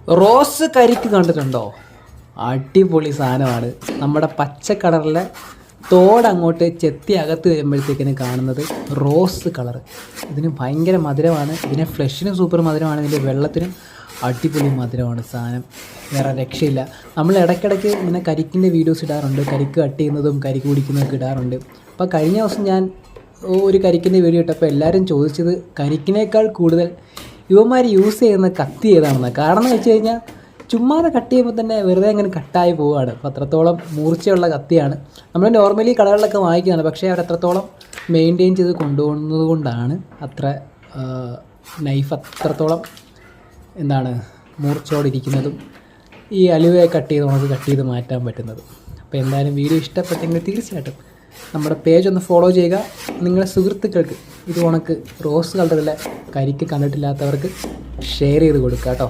Rose കരിക്ക് കണ്ടിട്ടുണ്ടോ? അടിപൊളി സാധനമാണ്. നമ്മുടെ പച്ച കളറിലെ തോടങ്ങോട്ട് ചെത്തി അകത്ത് വരുമ്പോഴത്തേക്കിന് കാണുന്നത് റോസ് കളർ. ഇതിന് ഭയങ്കര മധുരമാണ്. ഇതിന് ഫ്ലഷിനും സൂപ്പർ മധുരമാണ്. ഇതിൻ്റെ വെള്ളത്തിനും അടിപൊളി മധുരമാണ് സാധനം. വേറെ രക്ഷയില്ല. നമ്മൾ ഇടയ്ക്കിടയ്ക്ക് ഇങ്ങനെ കരിക്കിൻ്റെ വീഡിയോസ് ഇടാറുണ്ട്. കരിക്ക് കട്ട് ചെയ്യുന്നതും കരിക്ക് കുടിക്കുന്നതൊക്കെ ഇടാറുണ്ട്. അപ്പോൾ കഴിഞ്ഞ ദിവസം ഞാൻ ഒരു കരിക്കിൻ്റെ വീഡിയോ ഇട്ടപ്പോൾ എല്ലാവരും ചോദിച്ചത് കരിക്കിനേക്കാൾ കൂടുതൽ ഇവന്മാർ യൂസ് ചെയ്യുന്ന കത്തി ഏതാണെന്ന്. കാരണം എന്ന് വെച്ച് കഴിഞ്ഞാൽ ചുമ്മാതെ കട്ട് ചെയ്യുമ്പോൾ തന്നെ വെറുതെ അങ്ങനെ കട്ടായി പോവുകയാണ്. അപ്പോൾ അത്രത്തോളം മൂർച്ചയുള്ള കത്തിയാണ്. നമ്മൾ നോർമലി കടകളിലൊക്കെ വാങ്ങിക്കുന്നതാണ്. പക്ഷേ അവർ അത്രത്തോളം മെയിൻറ്റെയിൻ ചെയ്ത് കൊണ്ടുപോകുന്നത് കൊണ്ടാണ് അത്ര നൈഫ് അത്രത്തോളം മൂർച്ചയോടിരിക്കുന്നതും ഈ അലുവയെ കട്ട് ചെയ്ത് മാറ്റാൻ പറ്റുന്നതും. അപ്പോൾ എന്തായാലും വീഡിയോ ഇഷ്ടപ്പെട്ടെങ്കിൽ തീർച്ചയായിട്ടും നമ്മുടെ പേജ് ഒന്ന് ഫോളോ ചെയ്യുക. നിങ്ങളുടെ സുഹൃത്തുക്കൾക്ക് ഇത് കണക്ക് റോസ് കളറിലെ കരിക്ക് കണ്ടിട്ടില്ലാത്തവർക്ക് ഷെയർ ചെയ്ത് കൊടുക്കുക കേട്ടോ.